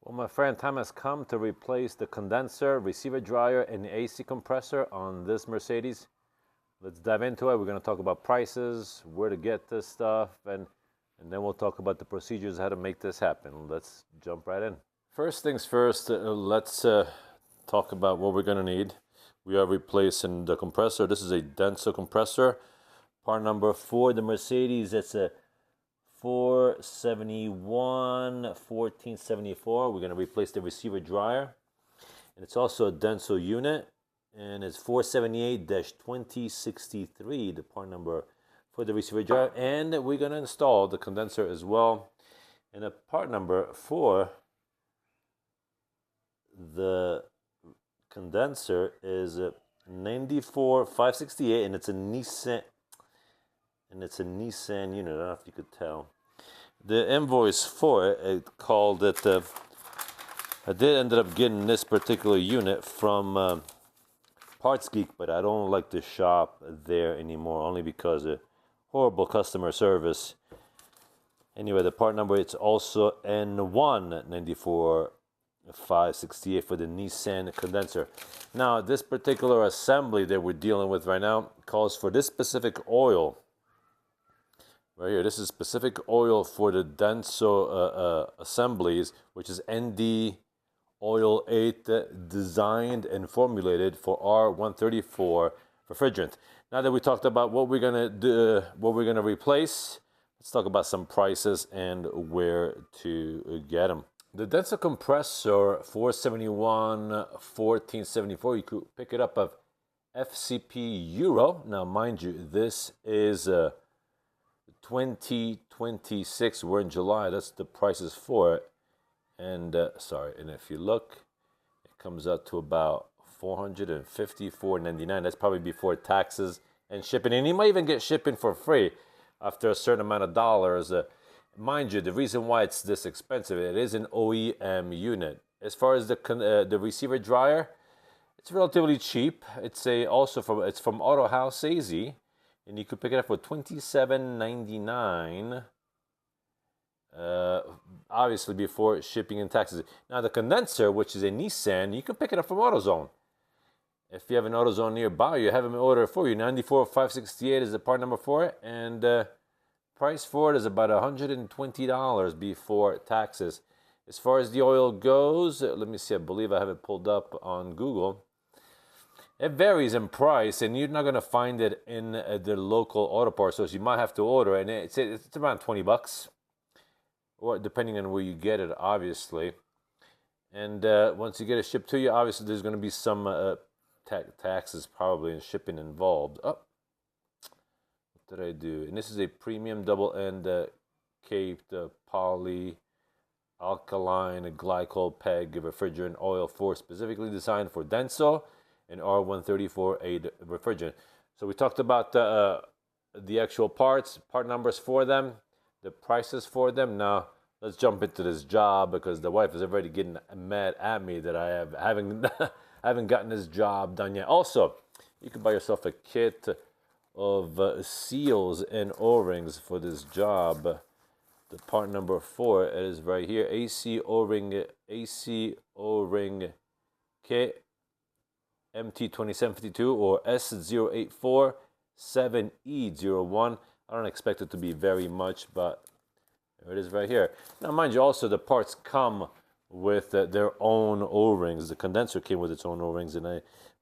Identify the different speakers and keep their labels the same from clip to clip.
Speaker 1: Well, my friend, time has come to replace the condenser, receiver dryer, and the AC compressor on this Mercedes. Let's dive into it. We're going to talk about prices, where to get this stuff, and then we'll talk about the procedures, how to make this happen. Let's jump right in. First things first, let's talk about what we're going to need. We are replacing the compressor. This is a Denso compressor. Part number for the Mercedes, it's a 471 1474. We're going to replace the receiver dryer, and it's also a Denso unit, and it's 478-2063, the part number for the receiver dryer. And we're going to install the condenser as well, and the part number for the condenser is 94568, and it's a Nissan unit. I don't know if you could tell. The invoice for it called it. I did end up getting this particular unit from Parts Geek, but I don't like to shop there anymore, only because of horrible customer service. Anyway, the part number, it's also N1 94568 for the Nissan condenser. Now, this particular assembly that we're dealing with right now calls for this specific oil. Right here, this is specific oil for the Denso assemblies, which is ND Oil 8, designed and formulated for R134 refrigerant. Now that we talked about what we're gonna do, what we're gonna replace, let's talk about some prices and where to get them. The Denso compressor 471 1474, you could pick it up of FCP Euro. Now, mind you, this is 2026. We're in July. That's the prices for it. And and if you look, it comes out to about $454.99. That's probably before taxes and shipping. And you might even get shipping for free after a certain amount of dollars. Mind you, the reason why it's this expensive, it is an OEM unit. As far as the receiver dryer, it's relatively cheap. It's from Auto House AZ. And you could pick it up for $27.99, obviously before shipping and taxes. Now, the condenser, which is a Nissan, you can pick it up from AutoZone. If you have an AutoZone nearby, you have them order for you. 94,568 is the part number for it, and price for it is about $120 before taxes. As far as the oil goes, let me see, I believe I have it pulled up on Google. It varies in price, and you're not going to find it in the local auto parts stores. You might have to order, and it's around $20, or depending on where you get it, obviously. And once you get it shipped to you, obviously there's going to be some taxes probably and shipping involved. Oh, what did I do? And this is a premium double-end caped poly alkaline glycol peg refrigerant oil specifically designed for Denso and R134A refrigerant. So we talked about the actual parts, part numbers for them, the prices for them. Now let's jump into this job, because the wife is already getting mad at me that I haven't gotten this job done yet. Also, you can buy yourself a kit of seals and O-rings for this job. The part number for it is right here. AC O-ring kit. MT2752 or S0847E01. I don't expect it to be very much, but there it is right here. Now, mind you, also the parts come with their own O-rings. The condenser came with its own O-rings,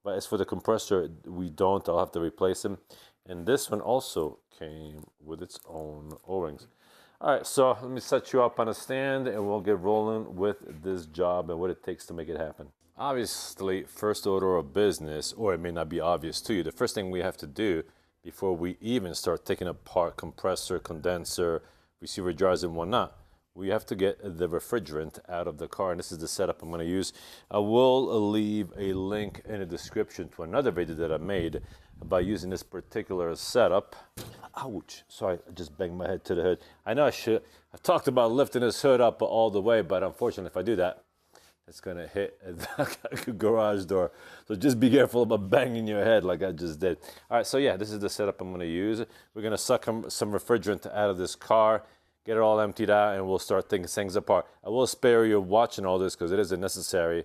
Speaker 1: but as for the compressor, we don't. I'll have to replace them. And this one also came with its own O-rings. All right, so let me set you up on a stand, and we'll get rolling with this job and what it takes to make it happen. Obviously, first order of business, or it may not be obvious to you, the first thing we have to do before we even start taking apart compressor, condenser, receiver dryers, and whatnot, we have to get the refrigerant out of the car. And this is the setup I'm going to use. I will leave a link in the description to another video that I made about using this particular setup. Ouch. Sorry, I just banged my head to the hood. I know I talked about lifting this hood up all the way, but unfortunately, if I do that, it's going to hit the garage door. So just be careful about banging your head like I just did. All right, so yeah, this is the setup I'm going to use. We're going to suck some refrigerant out of this car, get it all emptied out, and we'll start taking things apart. I will spare you watching all this because it isn't necessary.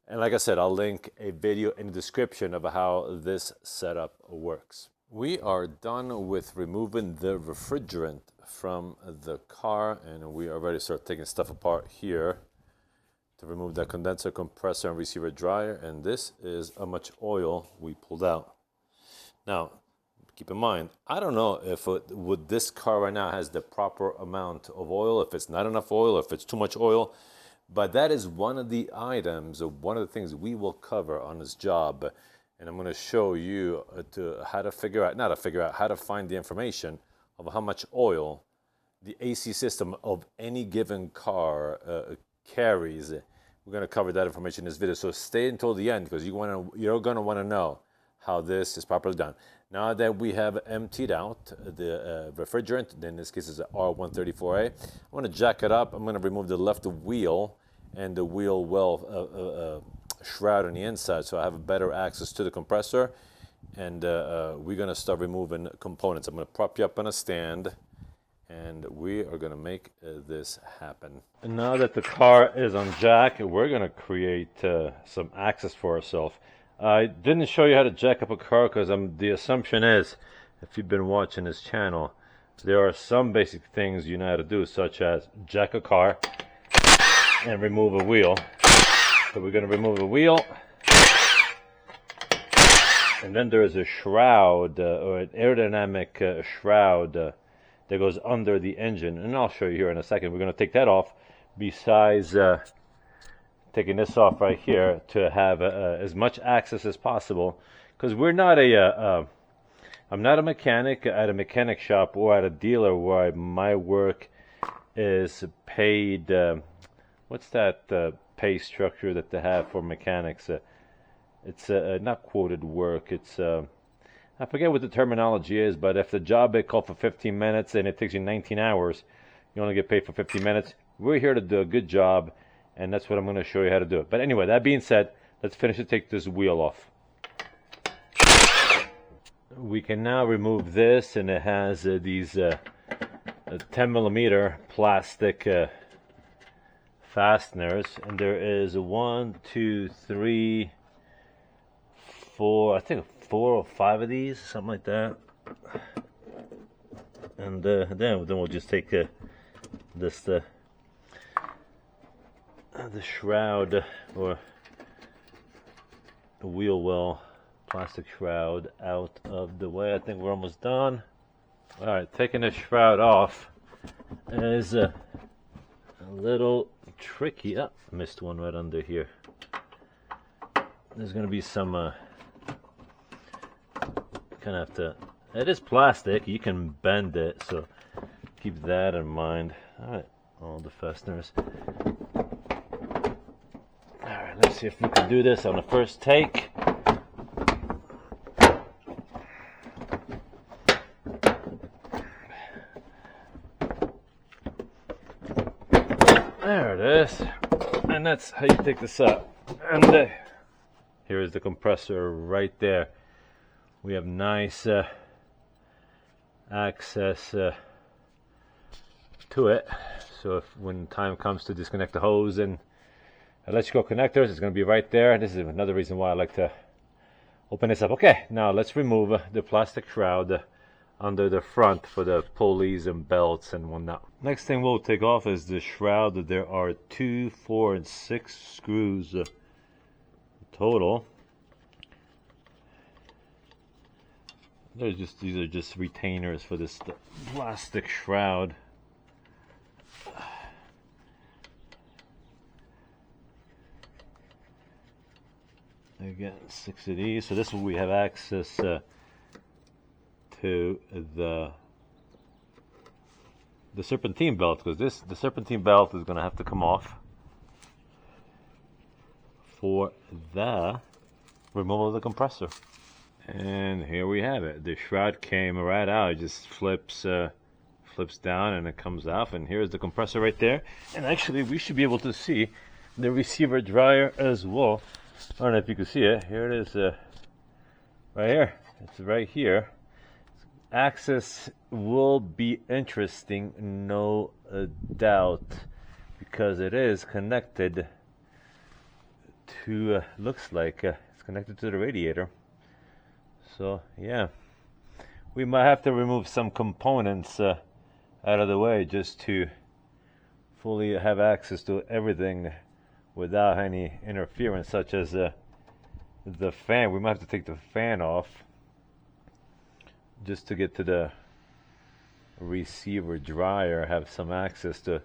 Speaker 1: And like I said, I'll link a video in the description of how this setup works. We are done with removing the refrigerant from the car, and we are ready to start taking stuff apart here to remove that condenser, compressor, and receiver dryer. And this is how much oil we pulled out. Now, keep in mind, I don't know if with this car right now has the proper amount of oil, if it's not enough oil, if it's too much oil. But that is one of the items, or one of the things we will cover on this job. And I'm going to show you how to figure out, how to find the information of how much oil the AC system of any given car carries. We're going to cover that information in this video. So stay until the end because you're going to want to know how this is properly done. Now that we have emptied out the refrigerant, in this case is a R134A, I want to jack it up. I'm going to remove the left wheel and the wheel well shroud on the inside, so I have better access to the compressor. And we're going to start removing components. I'm going to prop you up on a stand, and we are going to make this happen. And now that the car is on jack, we're going to create some access for ourselves. I didn't show you how to jack up a car because the assumption is, if you've been watching this channel, there are some basic things you know how to do, such as jack a car and remove a wheel. So we're going to remove a wheel, and then there is a shroud or an aerodynamic shroud that goes under the engine, and I'll show you here in a second. We're going to take that off, besides taking this off right here to have as much access as possible, because we're not I'm not a mechanic at a mechanic shop or at a dealer where my work is paid. What's that pay structure that they have for mechanics? It's not quoted work. It's I forget what the terminology is, but if the job is called for 15 minutes and it takes you 19 hours, you only get paid for 15 minutes. We're here to do a good job, and that's what I'm going to show you how to do it. But anyway, that being said, let's finish to take this wheel off. We can now remove this, and it has these 10 millimeter plastic fasteners, and there is 1, 2, 3, 4, I think 4 or 5 of these, something like that. And then we'll just take this the shroud, or the wheel well plastic shroud, out of the way. I think we're almost done. All right, taking the shroud off is a little tricky. Oh, missed one right under here. There's gonna be some kind of have to, it is plastic, you can bend it, so keep that in mind. All right, all the fasteners. Alright, let's see if we can do this on the first take. There it is. And that's how you take this up. And here is the compressor right there. We have nice access to it. So if when time comes to disconnect the hose and electrical connectors, it's going to be right there. This is another reason why I like to open this up. Okay, now let's remove the plastic shroud under the front for the pulleys and belts and whatnot. Next thing we'll take off is the shroud. There are 2, 4, and 6 screws total. These are just retainers for this plastic shroud. Again, 6 of these. So this one we have access to the serpentine belt, because the serpentine belt is going to have to come off for the removal of the compressor. And here we have it. The shroud came right out. It just flips down and it comes off. And here's the compressor right there. And actually, we should be able to see the receiver dryer as well. I don't know if you can see it. Here it is, right here. It's right here. Access will be interesting, no doubt, because it is connected to, looks like it's connected to the radiator. So yeah, we might have to remove some components out of the way just to fully have access to everything without any interference, such as the fan. We might have to take the fan off just to get to the receiver dryer, have some access to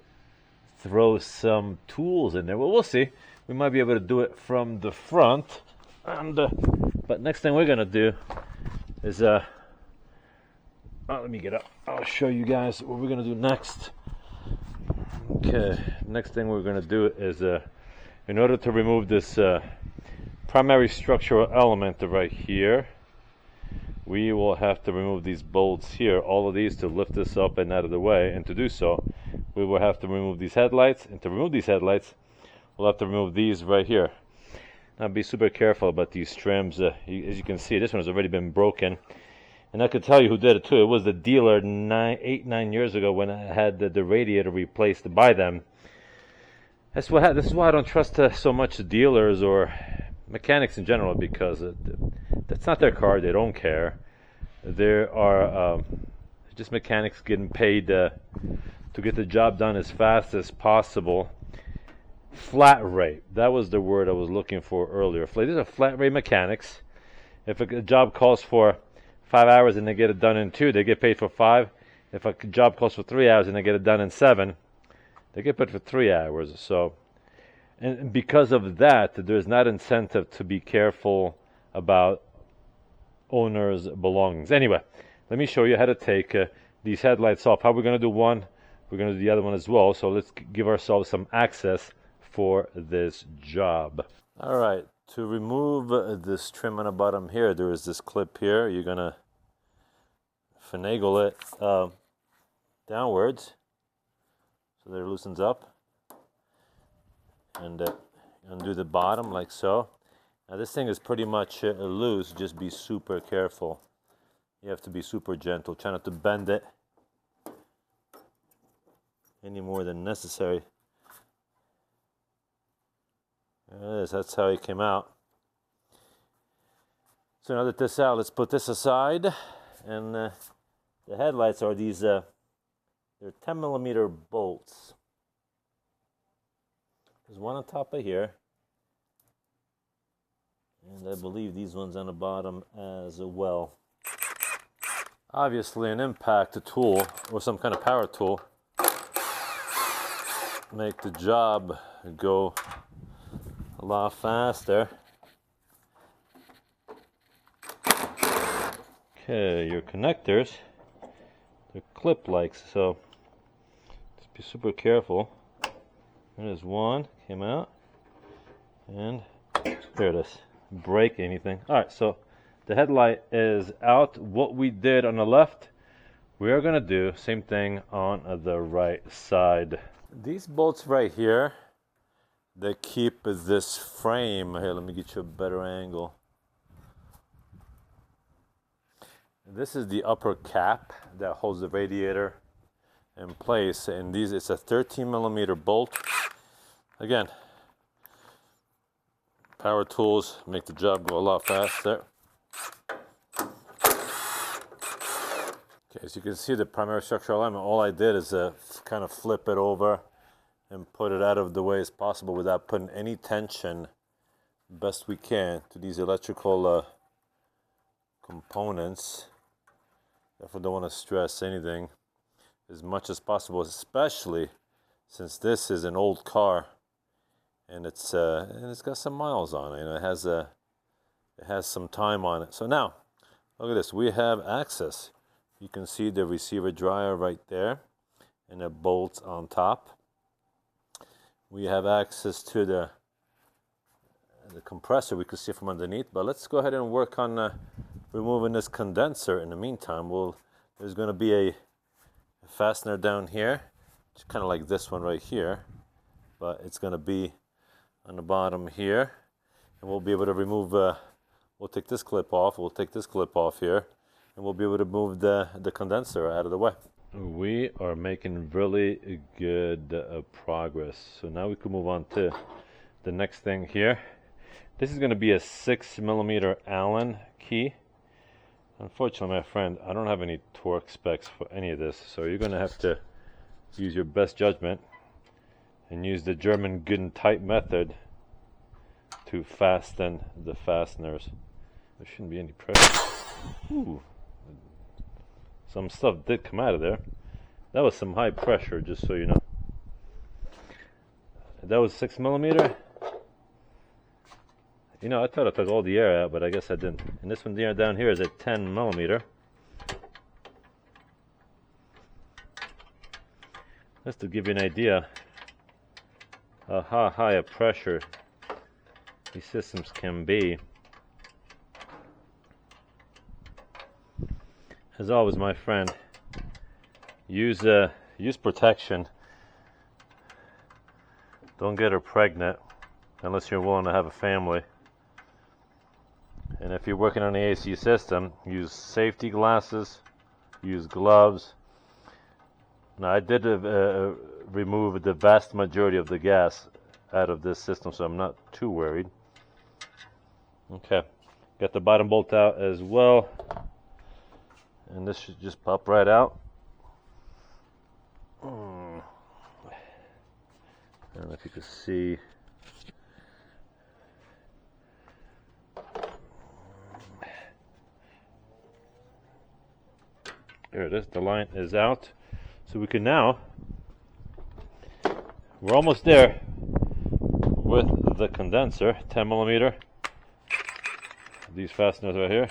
Speaker 1: throw some tools in there. Well, we'll see. We might be able to do it from the front. And but next thing we're gonna do is let me get up. I'll show you guys what we're gonna do next. Okay, next thing we're gonna do is in order to remove this primary structural element right here, we will have to remove these bolts here, all of these, to lift this up and out of the way. And to do so, we will have to remove these headlights. And to remove these headlights, we'll have to remove these right here. Now be super careful about these trims. As you can see, this one has already been broken. And I could tell you who did it too. It was the dealer 8-9 years ago when I had the radiator replaced by them. This is why I don't trust so much dealers or mechanics in general, because that's not their car. They don't care. There are just mechanics getting paid to get the job done as fast as possible. Flat rate, that was the word I was looking for earlier. These are flat rate mechanics. If a job calls for 5 hours and they get it done in 2, they get paid for 5. If a job calls for 3 hours and they get it done in 7, they get paid for 3 hours. So, and because of that, there's not incentive to be careful about owner's belongings. Anyway, let me show you how to take these headlights off. How we're going to do one, we're going to do the other one as well. So let's give ourselves some access for this job. All right, to remove this trim on the bottom here, there is this clip here. You're going to finagle it downwards so that it loosens up, and undo the bottom like so. Now this thing is pretty much loose. Just be super careful. You have to be super gentle. Try not to bend it any more than necessary. There it is. That's how it came out. So now that this out, let's put this aside. And the headlights are these, they're 10mm bolts. There's one on top of here. And I believe these ones on the bottom as well. Obviously an impact tool or some kind of power tool make the job go a lot faster. Okay, your connectors, they're clip-like, so just be super careful. There's one, came out, and there it is. Break anything. Alright, so the headlight is out. What we did on the left, we are going to do same thing on the right side. These bolts right here, they keep this frame. Here, let me get you a better angle. This is the upper cap that holds the radiator in place, and these, it's a 13mm bolt. Again, power tools make the job go a lot faster. Okay, as you can see, the primary structural element, all I did is kind of flip it over and put it out of the way as possible without putting any tension, best we can, to these electrical components. Therefore, don't want to stress anything as much as possible, especially since this is an old car and it's got some miles on it. You know, it has some time on it. So now, look at this. We have access. You can see the receiver dryer right there, and the bolts on top. We have access to the compressor. We can see from underneath. But let's go ahead and work on removing this condenser. In the meantime, there's going to be a fastener down here, kind of like this one right here, but it's going to be on the bottom here, and we'll be able to remove. We'll take this clip off. We'll take this clip off here, and we'll be able to move the condenser out of the way. We are making really good progress. So now we can move on to the next thing here. This is going to be a 6mm Allen key. Unfortunately, my friend, I don't have any torque specs for any of this, so you're going to have to use your best judgment and use the German good and tight method to fasten the fasteners. There shouldn't be any pressure. Ooh. Some stuff did come out of there. That was some high pressure, just so you know. That was 6mm. You know, I thought I took all the air out, but I guess I didn't. And this one down here is at 10mm. Just to give you an idea of how high a pressure these systems can be. As always, my friend, use protection. Don't get her pregnant unless you're willing to have a family. And if you're working on the AC system, use safety glasses, use gloves. Now, I did remove the vast majority of the gas out of this system, so I'm not too worried. Okay, got the bottom bolt out as well. And this should just pop right out. I don't know if you can see. There it is, the line is out. So we can now, we're almost there with the condenser, 10mm. These fasteners right here.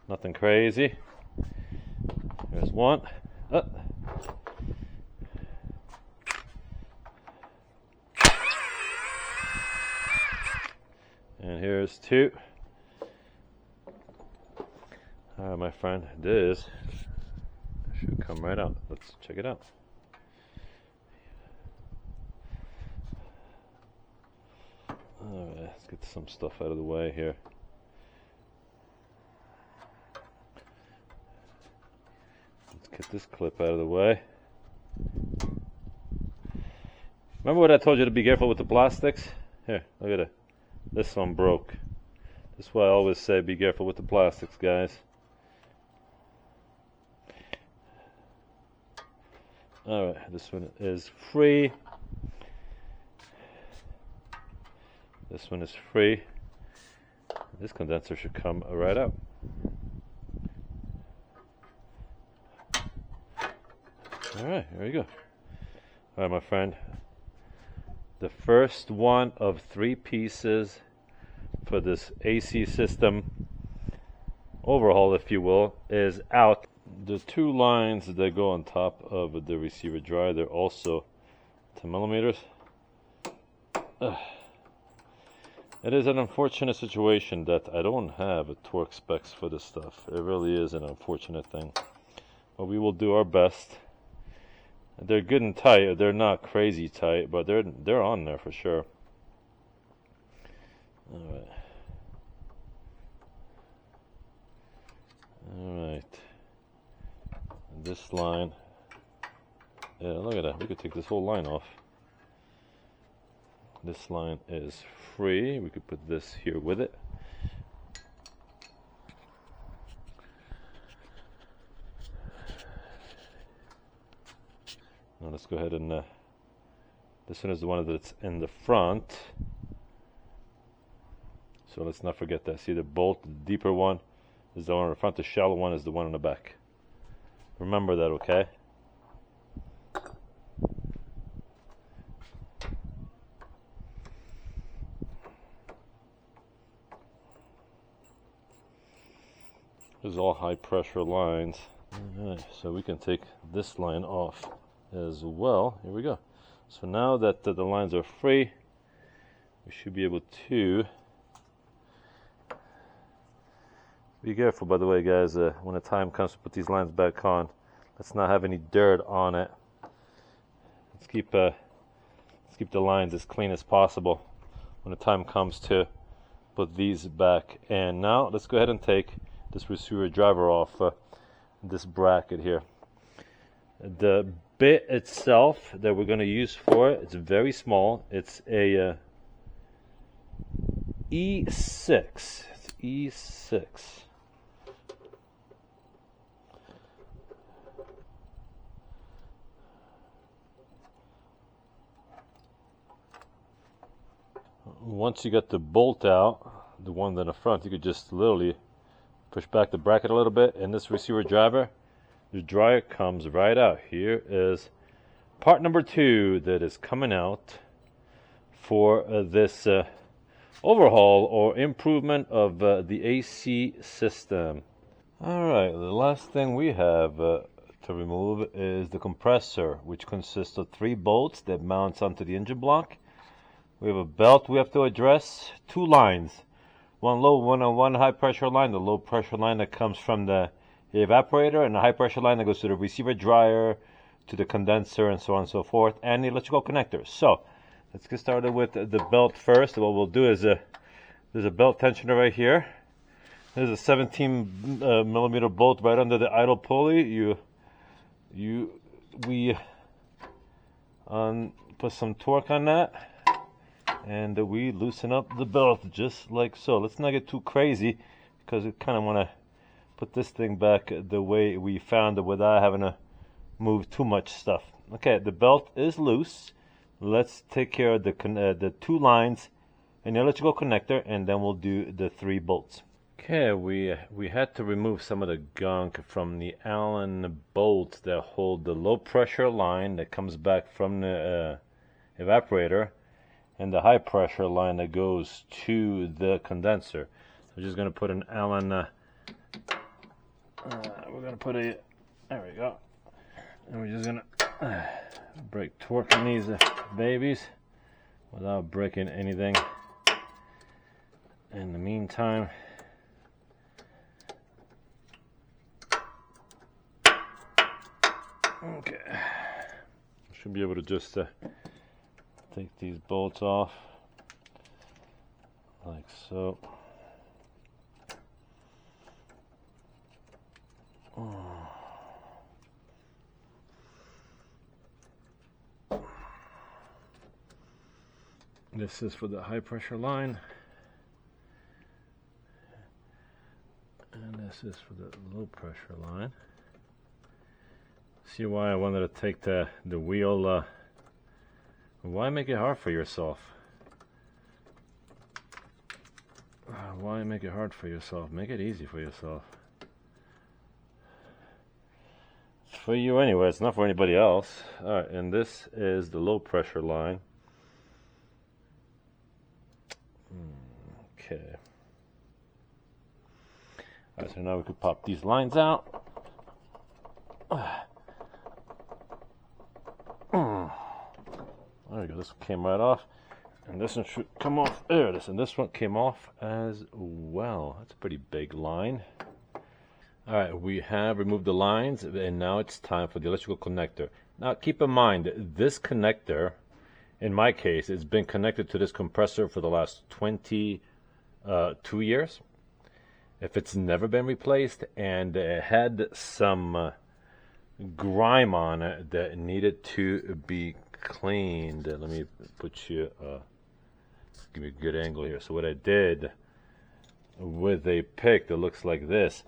Speaker 1: Nothing crazy. There's one. And here's two. Alright, my friend, this should come right out. Let's check it out. Alright, let's get some stuff out of the way here. Let's get this clip out of the way. Remember what I told you to be careful with the plastics? Here, look at it. This one broke. That's why I always say be careful with the plastics, guys. Alright, this one is free. This one is free. This condenser should come right out. Alright, here we go. Alright, my friend. The first one of 3 pieces for this AC system overhaul, if you will, is out. The 2 lines that go on top of the receiver dryer, they're also 10mm. It is an unfortunate situation that I don't have a torque specs for this stuff. It really is an unfortunate thing. But we will do our best. They're good and tight. They're not crazy tight, but they're on there for sure. Alright. Alright. This line. Yeah, look at that. We could take this whole line off. This line is free. We could put this here with it. Now let's go ahead and this one is the one that's in the front. So let's not forget that. See the bolt, the deeper one is the one in the front, the shallow one is the one in the back. Remember that, okay? This is all high pressure lines. Alright, so we can take this line off as well. Here we go. So now that the lines are free, we should be able to be careful, by the way, guys, when the time comes to put these lines back on, let's not have any dirt on it. Let's keep the lines as clean as possible when the time comes to put these back. And now let's go ahead and take this receiver driver off this bracket here. The bit itself that we're going to use for it, it's very small. It's a E6. It's E6. Once you get the bolt out, the one in the front, you could just literally push back the bracket a little bit, and this receiver driver, the dryer comes right out. Here is part number 2 that is coming out for this overhaul or improvement of the AC system. Alright, the last thing we have to remove is the compressor, which consists of 3 bolts that mounts onto the engine block. We have a belt we have to address, 2 lines, one low, one high pressure line, the low pressure line that comes from the evaporator, and the high pressure line that goes to the receiver dryer, to the condenser, and so on and so forth, and the electrical connectors. So let's get started with the belt first. What we'll do is there's a belt tensioner right here. There's a 17 millimeter bolt right under the idle pulley. We put some torque on that, and we loosen up the belt just like so. Let's not get too crazy, because we kind of want to put this thing back the way we found it without having to move too much stuff. Okay, the belt is loose. Let's take care of the 2 lines and the electrical connector, and then we'll do the 3 bolts. Okay, we had to remove some of the gunk from the Allen bolts that hold the low pressure line that comes back from the evaporator, and the high pressure line that goes to the condenser. So we're just going to put an Allen, we're going to put a, there we go, and we're just going to break torque on these babies without breaking anything. In the meantime, okay, should be able to just take these bolts off like so. This is for the high pressure line, and this is for the low pressure line. See why I wanted to take the wheel. Why make it hard for yourself? Why make it hard for yourself? Make it easy for yourself. It's for you anyway, it's not for anybody else. Alright, and this is the low pressure line. Okay. Alright, so now we could pop these lines out. There we go, this came right off. And this one should come off. There it is. And this one came off as well. That's a pretty big line. Alright, we have removed the lines, and now it's time for the electrical connector. Now keep in mind, this connector, in my case, it's been connected to this compressor for the last 22 years. If it's never been replaced, and it had some grime on it that needed to be cleaned. Let me put you, give me a good angle here. So what I did with a pick that looks like this,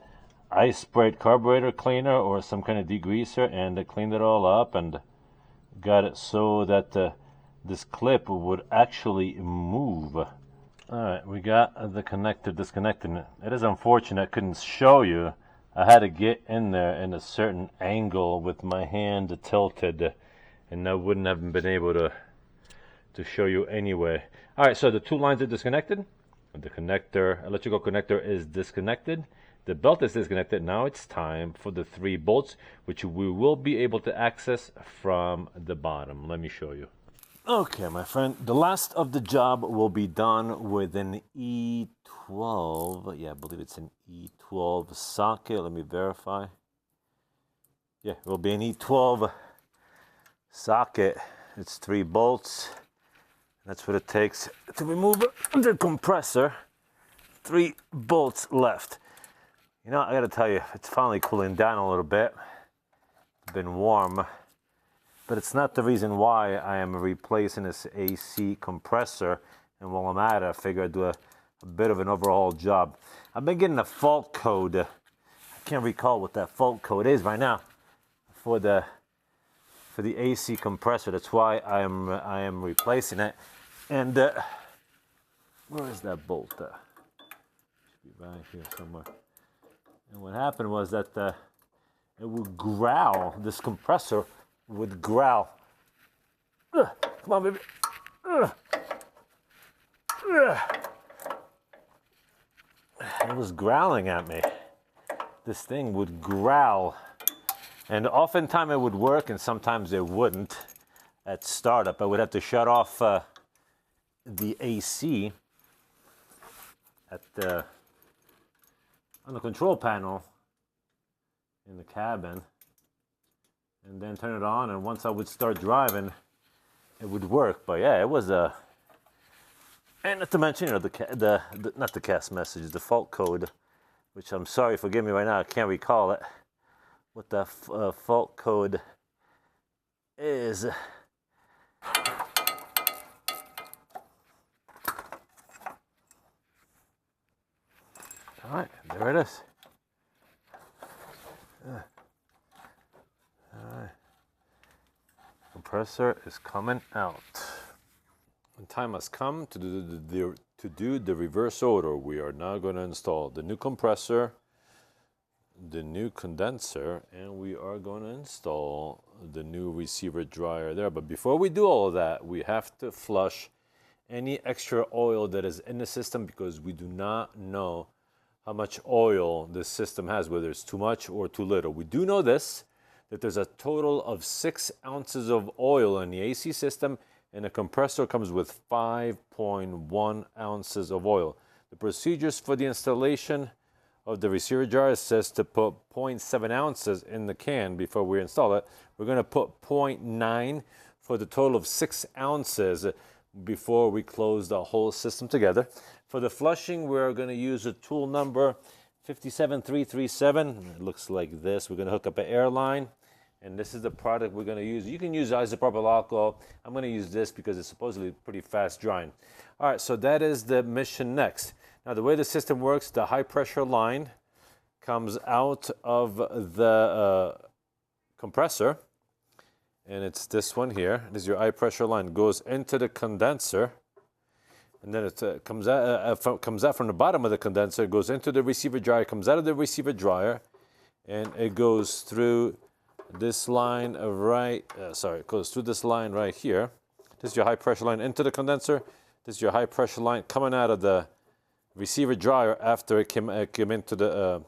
Speaker 1: I sprayed carburetor cleaner or some kind of degreaser, and I cleaned it all up and got it so that this clip would actually move. Alright, we got the connector disconnected. It is unfortunate I couldn't show you. I had to get in there in a certain angle with my hand tilted, and I wouldn't have been able to show you anyway. Alright, so the 2 lines are disconnected. The connector, electrical connector, is disconnected. The belt is disconnected. Now it's time for the 3 bolts, which we will be able to access from the bottom. Let me show you. Okay, my friend, the last of the job will be done with an E12. Yeah, I believe it's an E12 socket. Let me verify. Yeah, it will be an E12 socket. It's 3 bolts. That's what it takes to remove the compressor. 3 bolts left. You know, I gotta tell you, it's finally cooling down a little bit. Been warm, but it's not the reason why I am replacing this AC compressor. And while I'm at it, I figure I'd do a bit of an overhaul job. I've been getting a fault code. I can't recall what that fault code is right now for the AC compressor. That's why I am replacing it. And where is that bolt? Should be right here somewhere. And what happened was that it would growl. This compressor would growl. Come on, baby. It was growling at me. This thing would growl. And oftentimes it would work, and sometimes it wouldn't. At startup, I would have to shut off the AC on the control panel in the cabin, and then turn it on, and once I would start driving, it would work. But yeah, it was and not to mention, you know, not the cast message, the fault code, which I'm sorry, forgive me right now, I can't recall it, what the fault code is. All right, there it is. All right. Compressor is coming out. And time has come to do the reverse order. We are now going to install the new compressor, the new condenser, and we are going to install the new receiver dryer there. But before we do all of that, we have to flush any extra oil that is in the system, because we do not know how much oil this system has, whether it's too much or too little. We do know this, that there's a total of 6 ounces of oil in the AC system, and the compressor comes with 5.1 ounces of oil. The procedures for the installation of the receiver dryer says to put 0.7 ounces in the can before we install it. We're going to put 0.9 for the total of 6 ounces before we close the whole system together. For the flushing, we're going to use a tool number 57337. It looks like this. We're going to hook up an air line, and this is the product we're going to use. You can use isopropyl alcohol. I'm going to use this because it's supposedly pretty fast drying. All right, so that is the mission next. Now, the way the system works, the high pressure line comes out of the compressor, and it's this one here. This is your high pressure line. Goes into the condenser, and then it comes out from the bottom of the condenser, goes into the receiver dryer, comes out of the receiver dryer, and it goes through this line it goes through this line right here. This is your high pressure line into the condenser. This is your high pressure line coming out of the receiver dryer after it came into the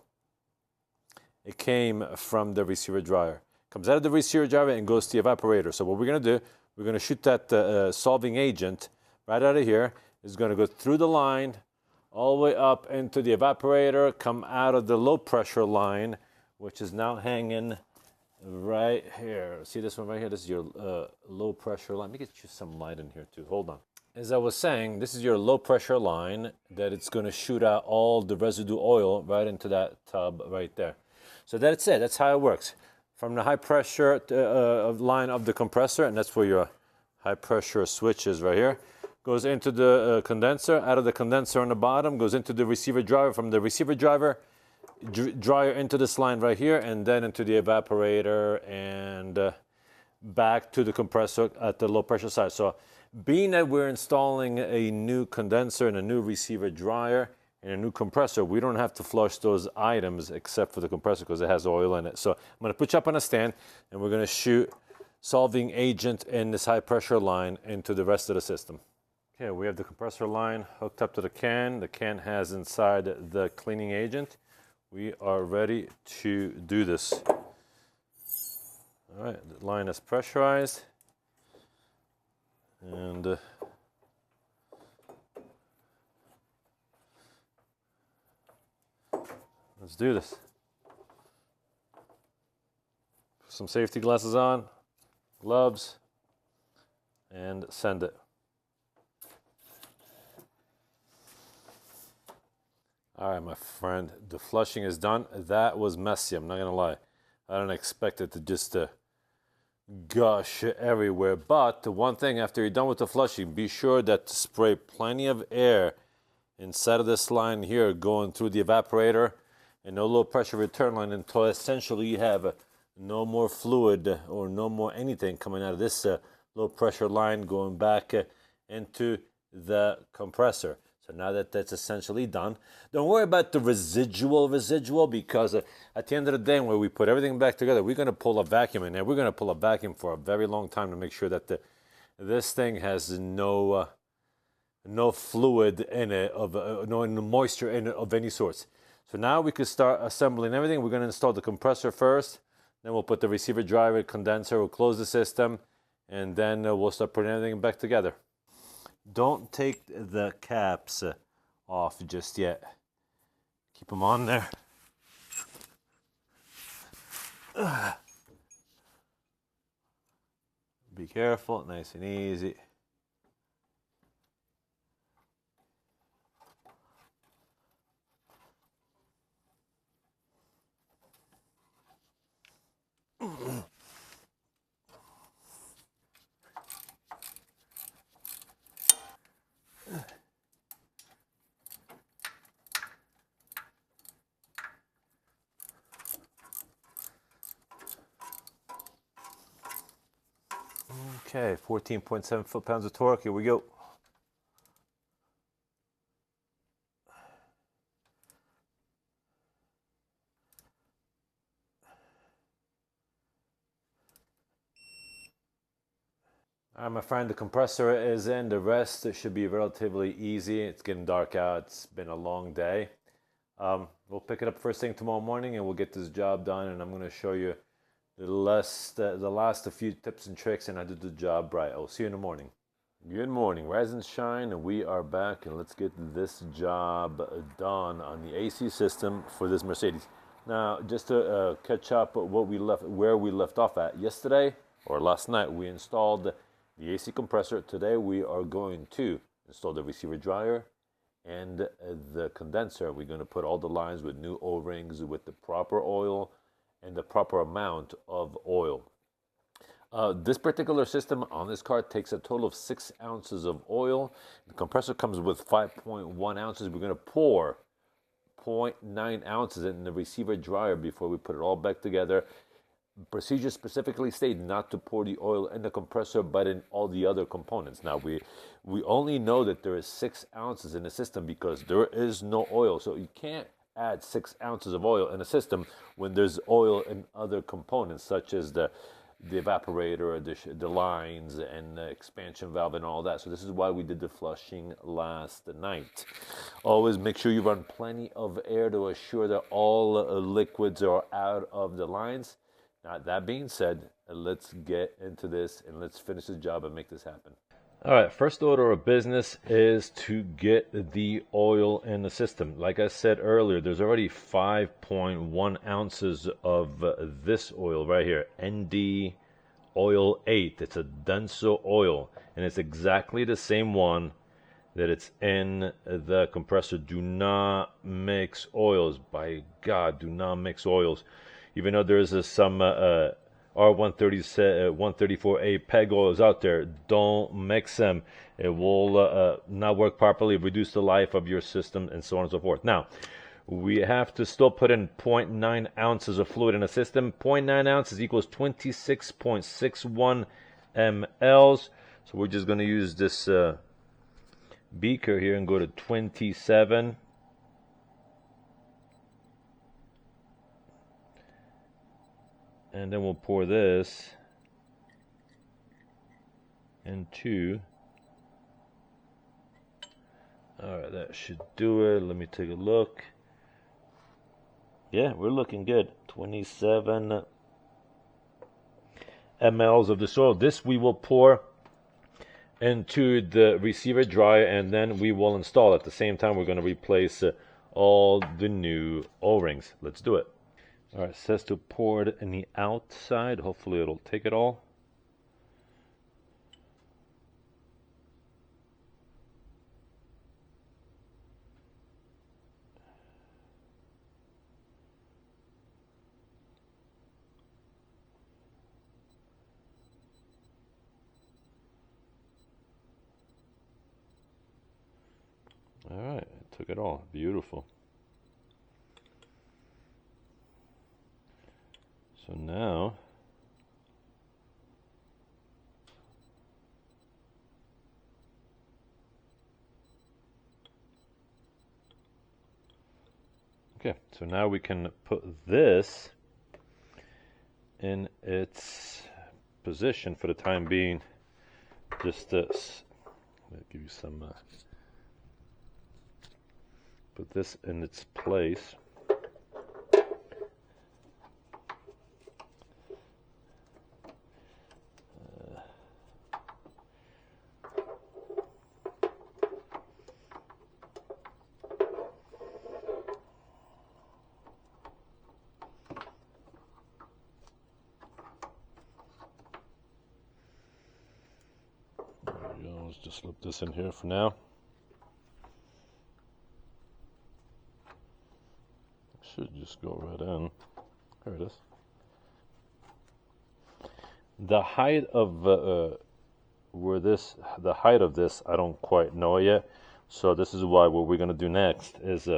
Speaker 1: it came from the receiver dryer. Comes out of the receiver dryer and goes to the evaporator. So what we're going to do, we're going to shoot that solving agent right out of here. It's going to go through the line, all the way up into the evaporator, come out of the low pressure line, which is now hanging right here. See this one right here? This is your low pressure line. Let me get you some light in here too. Hold on. As I was saying, this is your low pressure line that it's going to shoot out all the residue oil right into that tub right there. So that's it. That's how it works. From the high pressure line of the compressor, and that's where your high pressure switch is right here, goes into the condenser. Out of the condenser on the bottom, goes into the receiver dryer. From the receiver dryer into this line right here, and then into the evaporator, and back to the compressor at the low pressure side. So being that we're installing a new condenser and a new receiver dryer and a new compressor, we don't have to flush those items except for the compressor because it has oil in it. So I'm going to put you up on a stand, and we're going to shoot solving agent in this high pressure line into the rest of the system. Okay, we have the compressor line hooked up to the can. The can has inside the cleaning agent. We are ready to do this. All right, the line is pressurized. And let's do this. Put some safety glasses on, gloves, and send it. All right, my friend, the flushing is done. That was messy, I'm not gonna lie. I didn't expect it to just gush everywhere. But the one thing, after you're done with the flushing, be sure that to spray plenty of air inside of this line here going through the evaporator, and no low pressure return line until essentially you have no more fluid or no more anything coming out of this low pressure line going back into the compressor. So now that that's essentially done, don't worry about the residual because at the end of the day, when we put everything back together, we're going to pull a vacuum in there. We're going to pull a vacuum for a very long time to make sure that this thing has no fluid in it, no moisture in it of any sorts. So now we can start assembling everything. We're going to install the compressor first, then we'll put the receiver, driver, condenser, we'll close the system, and then we'll start putting everything back together. Don't take the caps off just yet. Keep them on there. Be careful, nice and easy. Okay, 14.7 foot-pounds of torque. Here we go. All right, my friend, the compressor is in. The rest should be relatively easy. It's getting dark out. It's been a long day. We'll pick it up first thing tomorrow morning, and we'll get this job done. And I'm going to show you the last few tips and tricks, and I did the job right. I'll see you in the morning. Good morning, rise and shine, and we are back, and let's get this job done on the AC system for this Mercedes. Now, just to catch up where we left off at yesterday or last night, we installed the AC compressor. Today, we are going to install the receiver dryer and the condenser. We're going to put all the lines with new O-rings with the proper oil and the proper amount of oil. This particular system on this car takes a total of 6 ounces of oil. The compressor comes with 5.1 ounces. We're going to pour 0.9 ounces in the receiver dryer before we put it all back together. Procedure specifically states not to pour the oil in the compressor, but in all the other components. Now, we only know that there is 6 ounces in the system because there is no oil. So you can't add 6 ounces of oil in a system when there's oil in other components, such as the evaporator, the lines, and the expansion valve, and all that. So this is why we did the flushing last night. Always make sure you run plenty of air to assure that all liquids are out of the lines. Now, that being said, let's get into this and let's finish the job and make this happen. All right, first order of business is to get the oil in the system. Like I said earlier, there's already 5.1 ounces of this oil right here, ND Oil 8. It's a Denso oil, and it's exactly the same one that it's in the compressor. Do not mix oils. By God, do not mix oils. Even though there's some R134A peg oils out there, don't mix them. It will not work properly, reduce the life of your system, and so on and so forth. Now, we have to still put in 0.9 ounces of fluid in the system. 0.9 ounces equals 26.61 mLs. So we're just going to use this beaker here and go to 27. And then we'll pour this into. All right, that should do it. Let me take a look. Yeah, we're looking good. 27 mLs of this oil. This we will pour into the receiver dryer, and then we will install. At the same time, we're going to replace all the new O-rings. Let's do it. All right, it says to pour it in the outside. Hopefully it'll take it all. All right, took it all. Beautiful. So now, okay, so now we can put this in its position for the time being. Just this. I'll give you some, put this in its place. Let's just slip this in here for now. Should just go right in. There it is. The height of the height of this, I don't quite know yet. So this is why what we're gonna do next is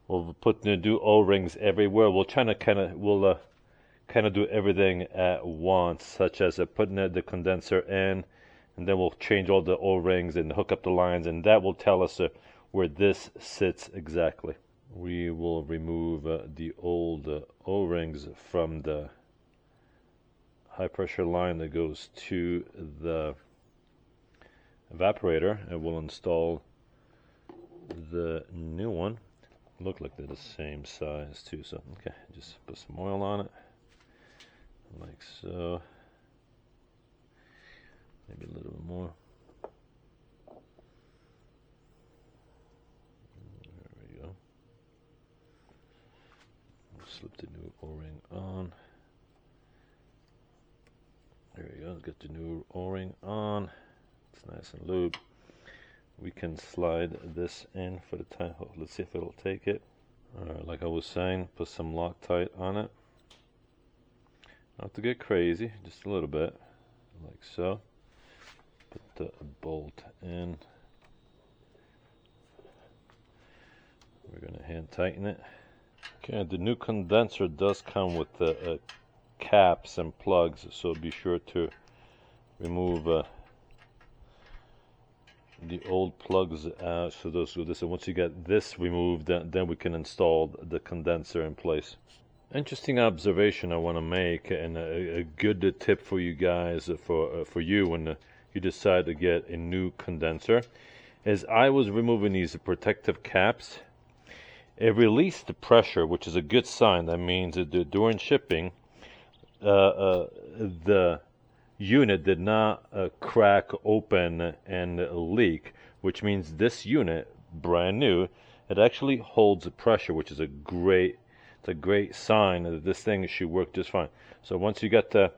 Speaker 1: we'll do O-rings everywhere. We'll try to kind of do everything at once, such as putting the condenser in. And then we'll change all the O-rings and hook up the lines, and that will tell us where this sits exactly. We will remove the old O-rings from the high pressure line that goes to the evaporator, and we'll install the new one. Look like they're the same size too, so okay, just put some oil on it, like so. Maybe a little bit more. There we go. We'll slip the new O-ring on. There we go. Get the new O-ring on. It's nice and lubed. We can slide this in for the time. Oh, let's see if it'll take it. Alright, like I was saying, put some Loctite on it. Not to get crazy, just a little bit, like so. Put the bolt in. We're going to hand tighten it. Okay, the new condenser does come with the caps and plugs, so be sure to remove the old plugs out. So those do this, and once you get this removed, then we can install the condenser in place. Interesting observation I want to make, and a good tip for you guys, for you when you decide to get a new condenser, as I was removing these protective caps, it released the pressure, which is a good sign. That means that during shipping, the unit did not crack open and leak, which means this unit, brand new, it actually holds the pressure, which is a great sign that this thing should work just fine. So once you get the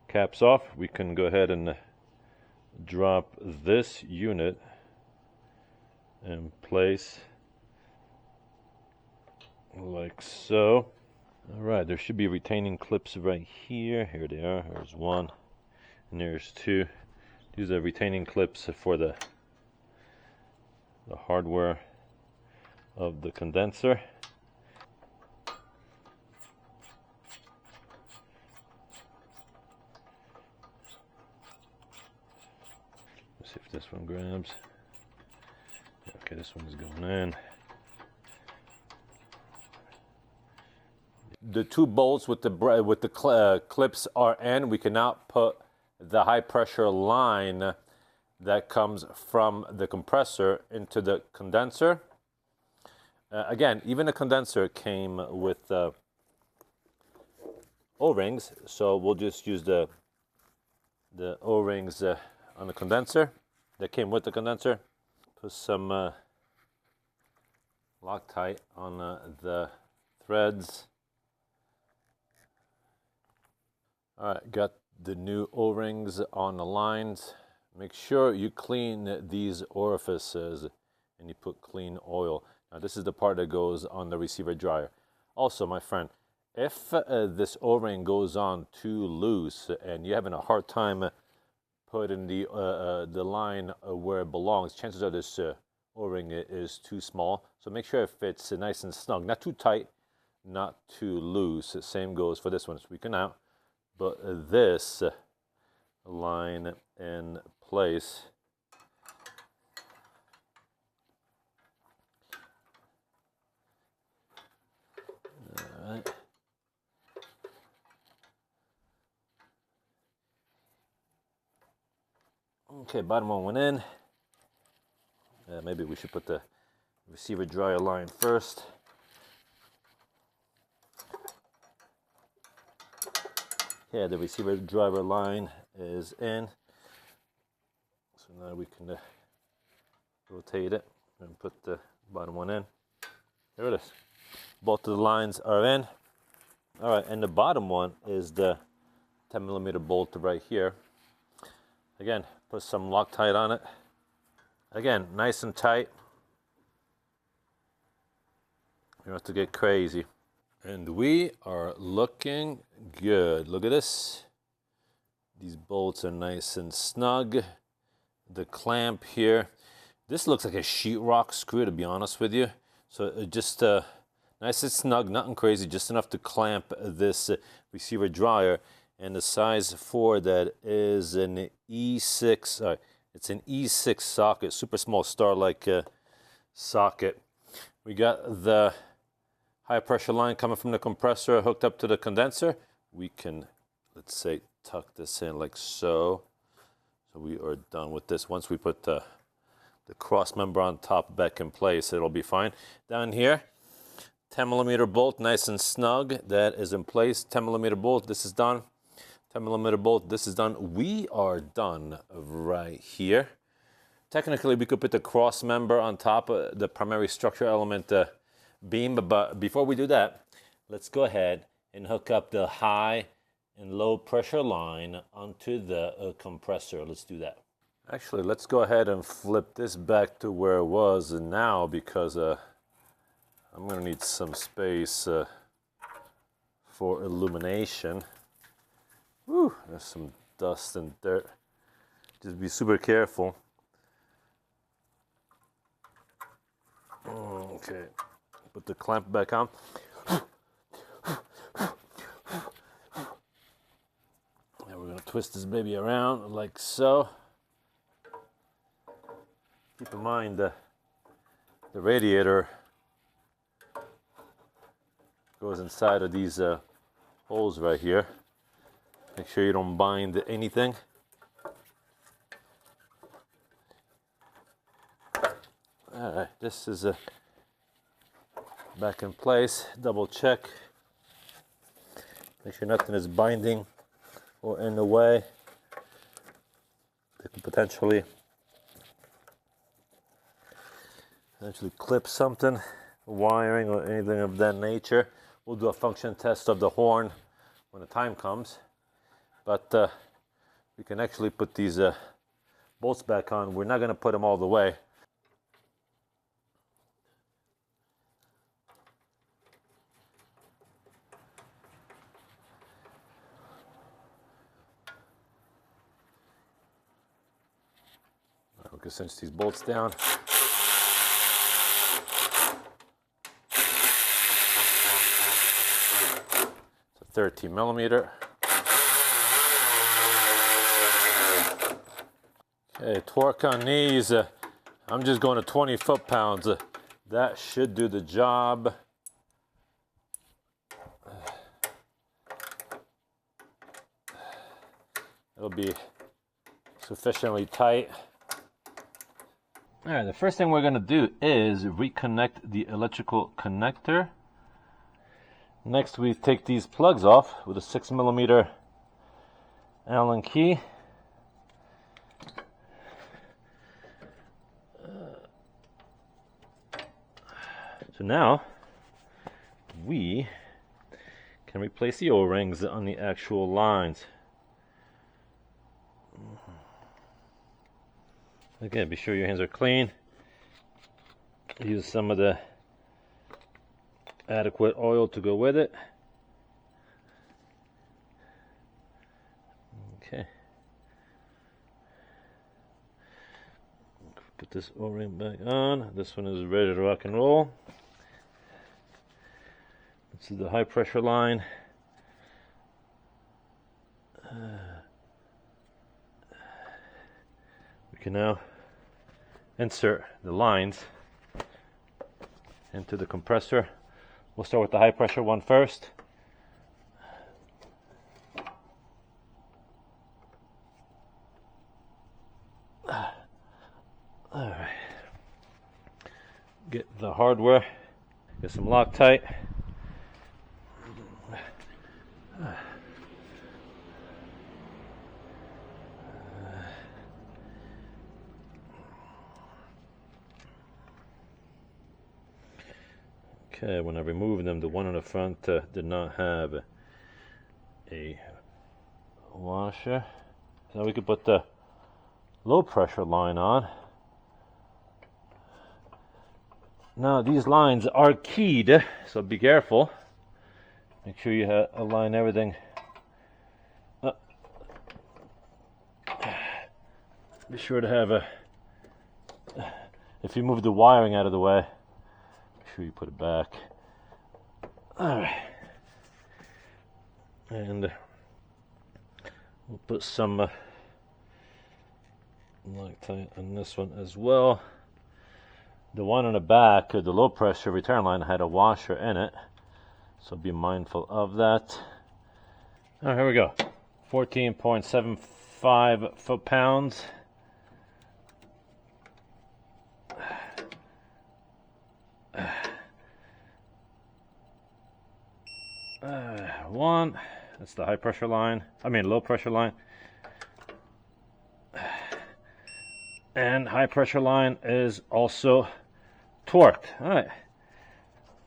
Speaker 1: caps off, we can go ahead and drop this unit in place like so. All right, there should be retaining clips right here. Here they are. There's one and there's two. These are retaining clips for the hardware of the condenser. Let's see if this one grabs. Okay, this one is going in. The two bolts with the clips are in. We can now put the high pressure line that comes from the compressor into the condenser. Again, even the condenser came with O-rings, so we'll just use the O-rings on the condenser that came with the condenser. Put some Loctite on the threads. All right, got the new O-rings on the lines. Make sure you clean these orifices and you put clean oil. Now this is the part that goes on the receiver dryer. Also, my friend, if this O-ring goes on too loose and you're having a hard time putting the line where it belongs, chances are this O-ring is too small. So make sure it fits nice and snug, not too tight, not too loose. The same goes for this one. It's weakened out, but this line in place. All right. Okay, bottom one went in. Maybe we should put the receiver dryer line first. Yeah, the receiver driver line is in. So now we can rotate it and put the bottom one in. There it is. Both of the lines are in. All right, and the bottom one is the 10mm bolt right here. Again, put some Loctite on it. Again, nice and tight. You don't have to get crazy. And we are looking good. Look at this. These bolts are nice and snug. The clamp here. This looks like a sheetrock screw, to be honest with you. So it just nice and snug, nothing crazy, just enough to clamp this receiver dryer. And the size for that is an E6. It's an E6 socket, super small star-like socket. We got the high pressure line coming from the compressor hooked up to the condenser. We can, let's say, tuck this in like so. So we are done with this. Once we put the cross member on top back in place, it'll be fine. Down here, 10mm bolt, nice and snug. That is in place. 10mm bolt, this is done. 10mm bolt, this is done. We are done right here. Technically, we could put the cross member on top of the primary structure element beam, but before we do that, let's go ahead and hook up the high and low pressure line onto the compressor. Let's do that. Actually, let's go ahead and flip this back to where it was now, because I'm gonna need some space for illumination. Whew, there's some dust and dirt. Just be super careful. Okay, put the clamp back on. And we're gonna twist this baby around like so. Keep in mind the radiator goes inside of these holes right here. Make sure you don't bind anything. All right, this is back in place. Double check. Make sure nothing is binding or in the way. They could potentially clip something, wiring or anything of that nature. We'll do a function test of the horn when the time comes. But we can actually put these bolts back on. We're not going to put them all the way. We can cinch these bolts down. It's a 13mm. Okay, torque on these. I'm just going to 20 foot-pounds. That should do the job. It'll be sufficiently tight. All right, the first thing we're going to do is reconnect the electrical connector. Next, we take these plugs off with a 6mm Allen key. So now we can replace the O-rings on the actual lines. Again, be sure your hands are clean. Use some of the adequate oil to go with it. Okay. Put Put this O-ring back on. This one is ready to rock and roll. This is the high pressure line. We can now insert the lines into the compressor. We'll start with the high pressure one first. Alright. Get the hardware, get some Loctite. Okay, when I removed them, the one on the front did not have a washer. Now we could put the low pressure line on. Now these lines are keyed, so be careful. Make sure you align everything up. Be sure to have if you move the wiring out of the way, make sure you put it back. Alright. And we'll put some Loctite on this one as well. The one on the back, the low pressure return line, had a washer in it, so be mindful of that. All right, here we go. 14.75 foot-pounds. One, that's the high pressure line. Low pressure line. And high pressure line is also torqued. All right,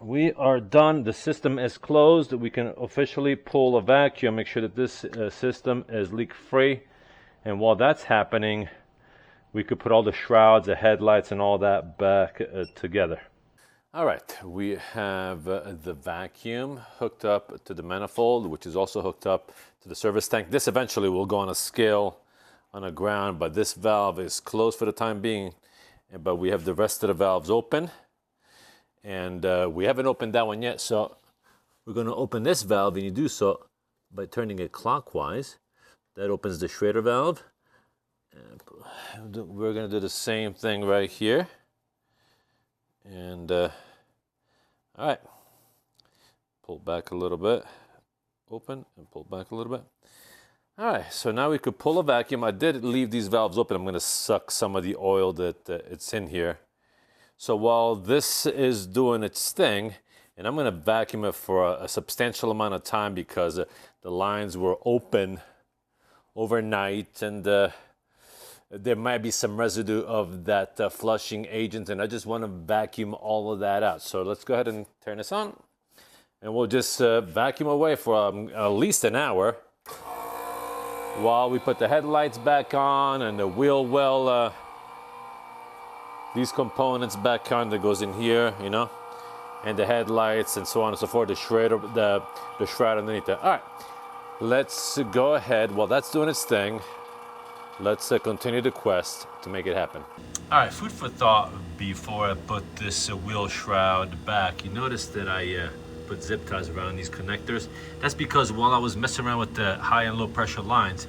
Speaker 1: we are done. The system is closed. We can officially pull a vacuum, make sure that this system is leak free. And while that's happening, we could put all the shrouds, the headlights, and all that back together. All right, we have the vacuum hooked up to the manifold, which is also hooked up to the service tank. This eventually will go on a scale on the ground, but this valve is closed for the time being. But we have the rest of the valves open, and we haven't opened that one yet, so we're going to open this valve, and you do so by turning it clockwise. That opens the Schrader valve, and we're going to do the same thing right here. And all right, pull back a little bit, open and pull back a little bit. All right, so now we could pull a vacuum. I did leave these valves open. I'm going to suck some of the oil that it's in here. So while this is doing its thing, and I'm going to vacuum it for a substantial amount of time because the lines were open overnight, and there might be some residue of that flushing agent, and I just want to vacuum all of that out. So let's go ahead and turn this on, and we'll just vacuum away for at least an hour while we put the headlights back on and the wheel well, these components back on that goes in here, you know, and the headlights and so on and so forth, the shredder, the shroud underneath that. All right, let's go ahead. While that's doing its thing, let's continue the quest to make it happen. All right, food for thought before I put this wheel shroud back. You notice that I put zip ties around these connectors. That's because while I was messing around with the high and low pressure lines,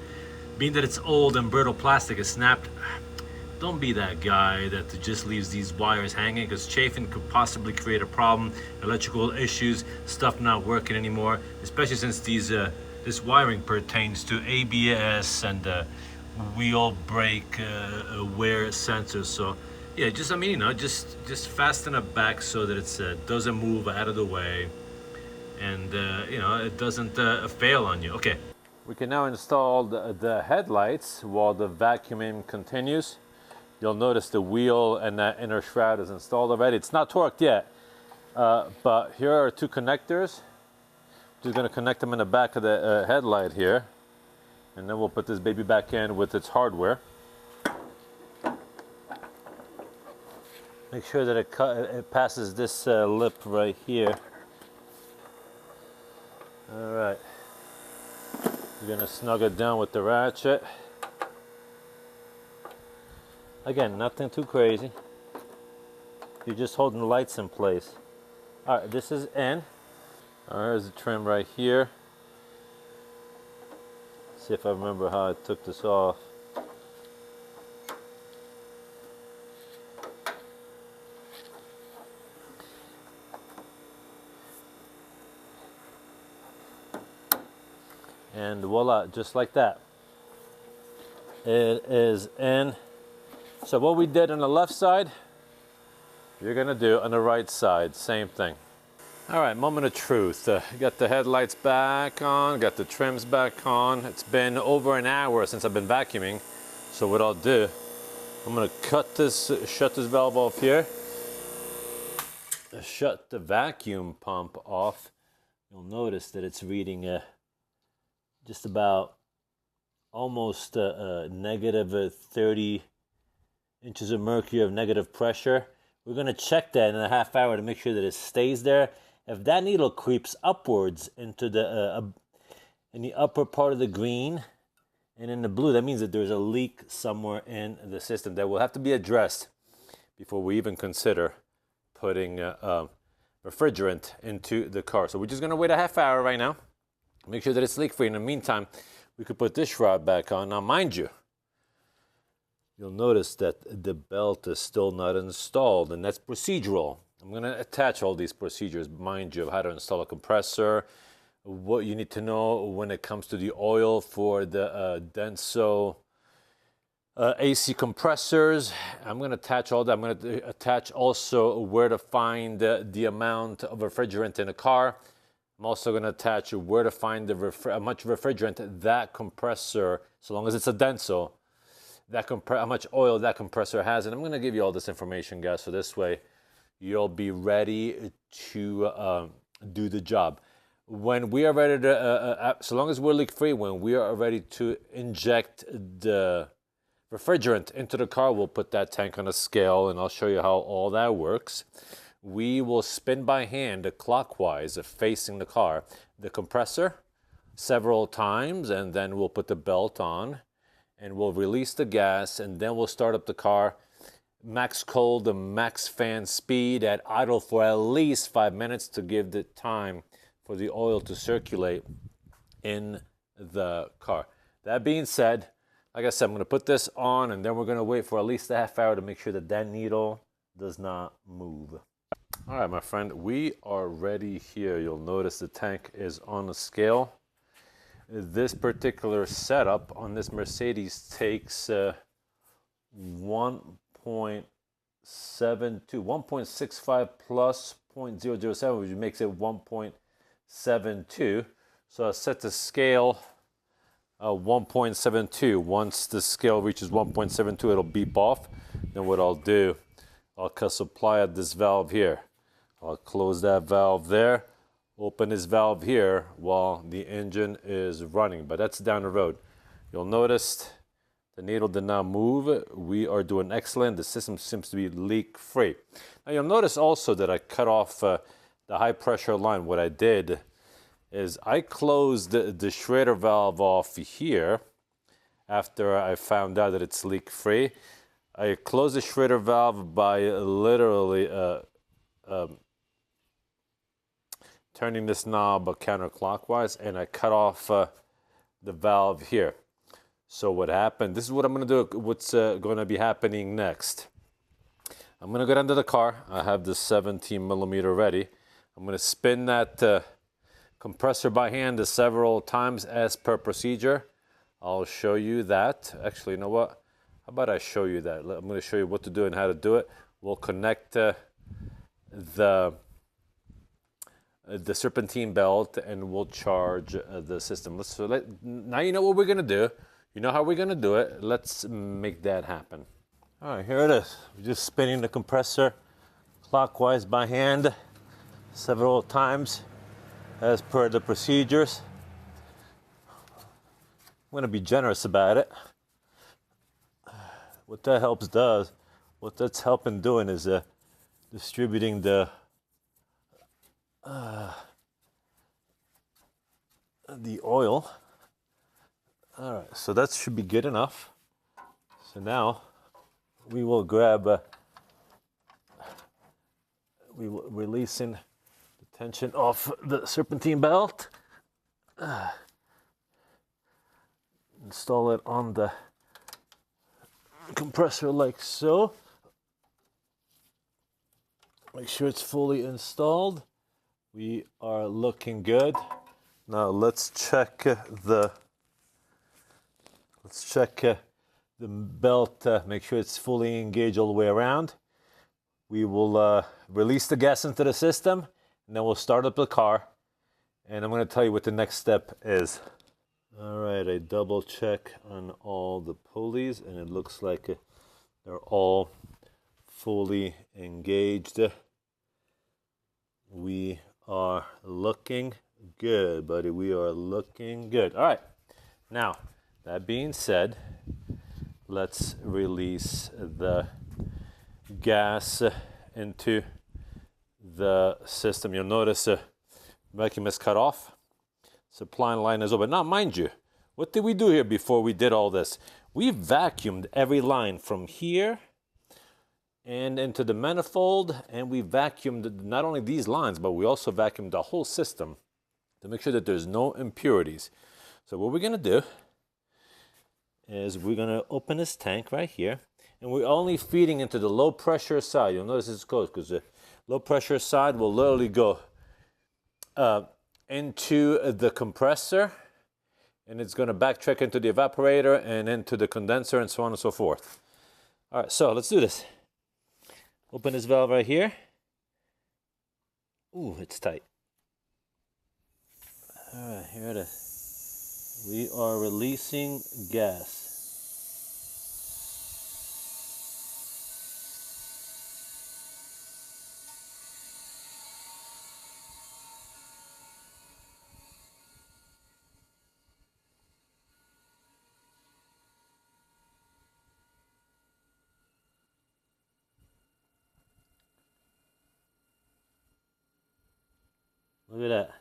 Speaker 1: being that it's old and brittle plastic is snapped, don't be that guy that just leaves these wires hanging, because chafing could possibly create a problem, electrical issues, stuff not working anymore, especially since these this wiring pertains to ABS and wheel brake wear sensors. So yeah, just fasten it back so that it doesn't move out of the way, and it doesn't fail on you. Okay, we can now install the headlights while the vacuuming continues. You'll notice the wheel and that inner shroud is installed already. It's not torqued yet, but here are two connectors. Just going to connect them in the back of the headlight here, and then we'll put this baby back in with its hardware. Make sure that it passes this lip right here. All right, we're going to snug it down with the ratchet. Again, nothing too crazy. You're just holding the lights in place. All right, this is in. All right, there's the trim right here. See if I remember how I took this off. And voila, just like that. It is in. So what we did on the left side, you're gonna do on the right side, same thing. All right, moment of truth. Got the headlights back on, got the trims back on. It's been over an hour since I've been vacuuming. So what I'll do, I'm gonna shut this valve off here. Shut the vacuum pump off. You'll notice that it's reading just about almost negative 30 inches of mercury of negative pressure. We're going to check that in a half hour to make sure that it stays there. If that needle creeps upwards into in the upper part of the green and in the blue, that means that there's a leak somewhere in the system that will have to be addressed before we even consider putting refrigerant into the car. So we're just going to wait a half hour right now. Make sure that it's leak free. In the meantime, we could put this shroud back on. Now, mind you, you'll notice that the belt is still not installed, and that's procedural. I'm going to attach all these procedures, mind you, of how to install a compressor, what you need to know when it comes to the oil for the Denso AC compressors. I'm going to attach all that. I'm going to attach also where to find the amount of refrigerant in a car. I'm also going to attach where to find how much refrigerant that compressor, so long as it's a Denso, how much oil that compressor has. And I'm going to give you all this information, guys, so this way you'll be ready to do the job. When we are ready to, so long as we're leak-free, when we are ready to inject the refrigerant into the car, we'll put that tank on a scale, and I'll show you how all that works. We will spin by hand clockwise facing the car the compressor several times, and then we'll put the belt on and we'll release the gas, and then we'll start up the car max cold and max fan speed at idle for at least 5 minutes to give the time for the oil to circulate in the car. That being said, like I said, I'm going to put this on, and then we're going to wait for at least a half hour to make sure that that needle does not move. All right, my friend, we are ready here. You'll notice the tank is on a scale. This particular setup on this Mercedes takes 1.65 plus 0.007, which makes it 1.72. So I set the scale 1.72. Once the scale reaches 1.72, it'll beep off. Then what I'll do, I'll supply at this valve here. I'll close that valve there, open this valve here while the engine is running, but that's down the road. You'll notice the needle did not move. We are doing excellent. The system seems to be leak-free. Now you'll notice also that I cut off the high pressure line. What I did is I closed the Schrader valve off here after I found out that it's leak-free. I closed the Schrader valve by literally turning this knob counterclockwise, and I cut off the valve here. So what happened, this is what I'm going to do, what's going to be happening next. I'm going to go down to the car. I have the 17 millimeter ready. I'm going to spin that compressor by hand several times as per procedure. I'll show you that. Actually, you know what? How about I show you that? I'm going to show you what to do and how to do it. We'll connect the serpentine belt, and we'll charge the system. Now you know what we're going to do. You know how we're going to do it. Let's make that happen. All right, here it is. We're just spinning the compressor clockwise by hand several times as per the procedures. I'm going to be generous about it. What that what that's helping doing is distributing the oil. All right, so that should be good enough. So now we will grab, we will releasing the tension off the serpentine belt. Install it on the compressor like so. Make sure it's fully installed. We are looking good. Now let's check the belt. Make sure it's fully engaged all the way around. We will release the gas into the system, and then we'll start up the car. And I'm going to tell you what the next step is. All right, I double check on all the pulleys, and it looks like they're all fully engaged. We are looking good, buddy. We are looking good. All right. Now, that being said, let's release the gas into the system. You'll notice the vacuum is cut off. Supply line is open. Now, mind you, what did we do here before we did all this? We vacuumed every line from here and into the manifold, and we vacuumed not only these lines, but we also vacuumed the whole system to make sure that there's no impurities. So what we're going to do is we're going to open this tank right here, and we're only feeding into the low pressure side. You'll notice it's closed because the low pressure side will literally go into the compressor, and it's going to backtrack into the evaporator and into the condenser and so on and so forth. All right, so let's do this. Open this valve right here. Ooh, it's tight. All right, here it is. We are releasing gas. Look at that.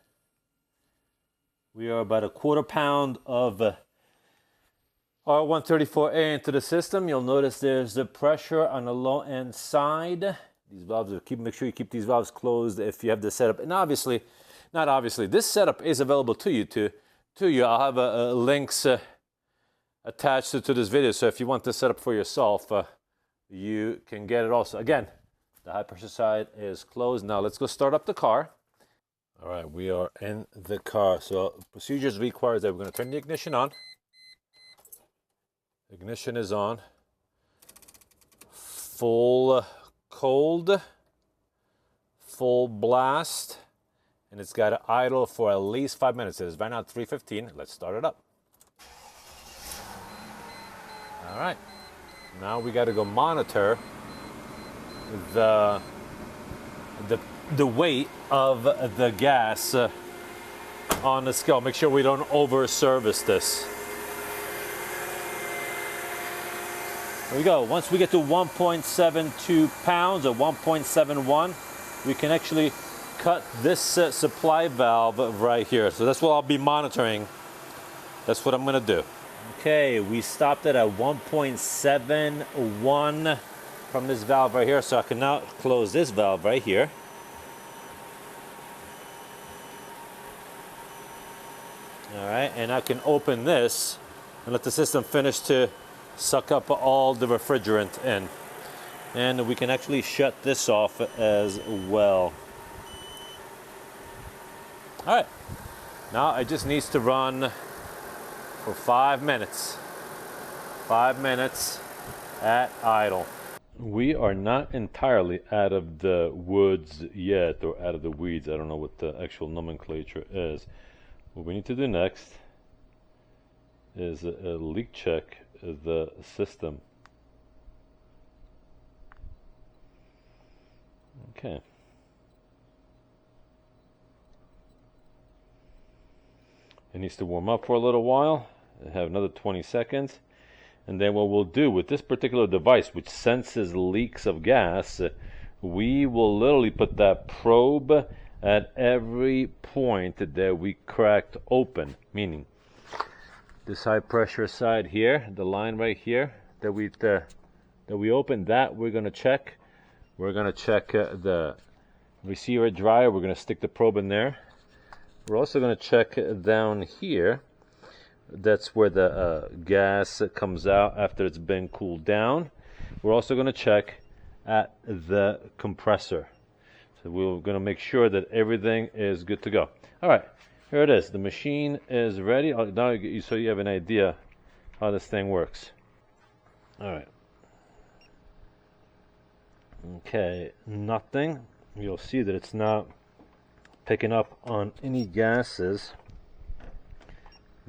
Speaker 1: We are about a quarter pound of R134A into the system. You'll notice there's the pressure on the low end side. These valves, make sure you keep these valves closed if you have this setup. And obviously, not obviously, this setup is available to you. I'll have links attached to this video. So if you want this setup for yourself, you can get it also. Again, the high pressure side is closed. Now let's go start up the car. All right, we are in the car. So procedures requires that we're going to turn the ignition on. Ignition is on. Full cold, full blast, and it's got to idle for at least 5 minutes. It is right now 3:15. Let's start it up. All right, now we got to go monitor the weight of the gas on the scale. Make sure we don't over service this. There we go. Once we get to 1.72 pounds or 1.71, we can actually cut this supply valve right here. So that's what I'll be monitoring. That's what I'm going to do. Okay, we stopped it at 1.71 from this valve right here. So I can now close this valve right here. All right, and I can open this and let the system finish to suck up all the refrigerant in. And we can actually shut this off as well. All right, now it just needs to run for 5 minutes. 5 minutes at idle. We are not entirely out of the woods yet, or out of the weeds. I don't know what the actual nomenclature is. What we need to do next is leak check the system. Okay. It needs to warm up for a little while. Have another 20 seconds. And then what we'll do with this particular device, which senses leaks of gas, we will literally put that probe at every point that we cracked open, meaning this high pressure side here, the line right here that we that we opened, that we're going to check. We're going to check the receiver dryer. We're going to stick the probe in there. We're also going to check down here. That's where the gas comes out after it's been cooled down. We're also going to check at the compressor. So we're going to make sure that everything is good to go. All right, here it is. The machine is ready. Now, so you have an idea how this thing works. All right. Okay, nothing. You'll see that it's not picking up on any gases.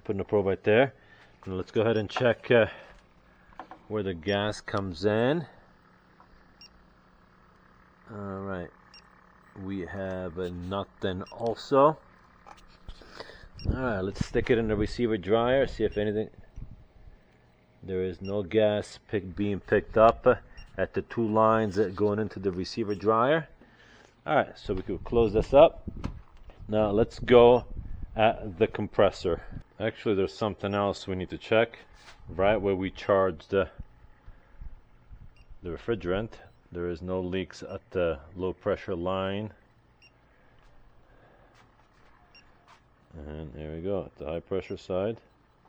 Speaker 1: Putting the probe right there. Now let's go ahead and check where the gas comes in. All right, we have nothing also. All right, let's stick it in the receiver dryer, see if anything. There is no gas being picked up at the two lines going into the receiver dryer. All right, so we could close this up. Now let's go at the compressor. Actually, there's something else we need to check. Right where we charged the refrigerant, there is no leaks at the low pressure line. And there we go, at the high pressure side.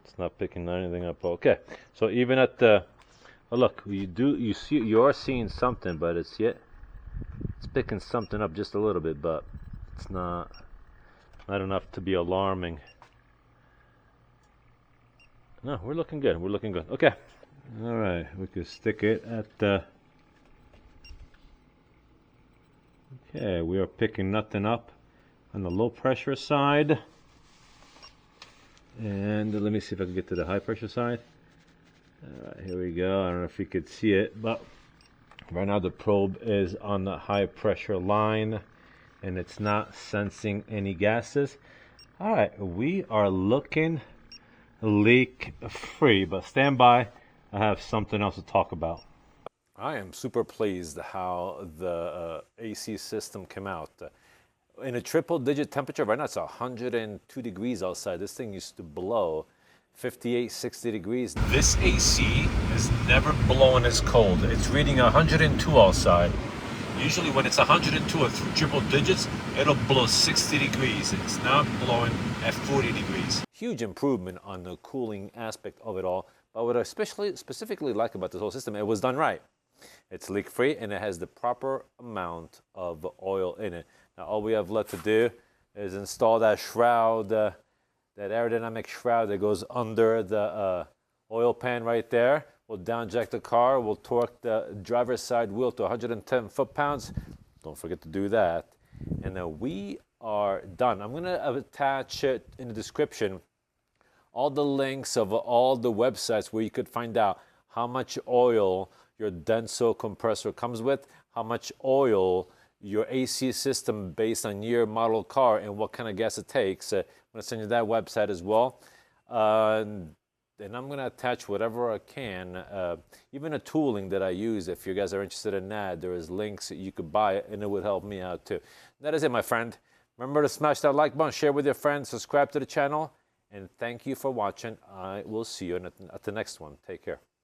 Speaker 1: It's not picking anything up. Okay, so even at the, oh look, you are seeing something, but it's picking something up just a little bit, but it's not enough to be alarming. No, we're looking good. We're looking good. Okay. All right, we could stick it at the. Okay, we are picking nothing up on the low pressure side. And let me see if I can get to the high pressure side. All right, here we go. I don't know if you could see it, but right now the probe is on the high pressure line and it's not sensing any gases. All right, we are looking leak free, but stand by. I have something else to talk about. I am super pleased how the AC system came out. In a triple digit temperature, right now it's 102 degrees outside. This thing used to blow 58, 60 degrees. This AC is never blowing as cold. It's reading 102 outside. Usually when it's 102 or triple digits, it'll blow 60 degrees. It's now blowing at 40 degrees. Huge improvement on the cooling aspect of it all. But what I specifically like about this whole system, it was done right. It's leak-free and it has the proper amount of oil in it. Now all we have left to do is install that shroud, that aerodynamic shroud that goes under the oil pan right there. We'll downjack the car, we'll torque the driver's side wheel to 110 foot-pounds. Don't forget to do that. And then we are done. I'm going to attach in the description all the links of all the websites where you could find out how much oil your Denso compressor comes with, how much oil your AC system based on your model car, and what kind of gas it takes. I'm going to send you that website as well. And I'm going to attach whatever I can, even a tooling that I use. If you guys are interested in that, there is links that you could buy it, and it would help me out too. That is it, my friend. Remember to smash that like button, share with your friends, subscribe to the channel, and thank you for watching. I will see you at the next one. Take care.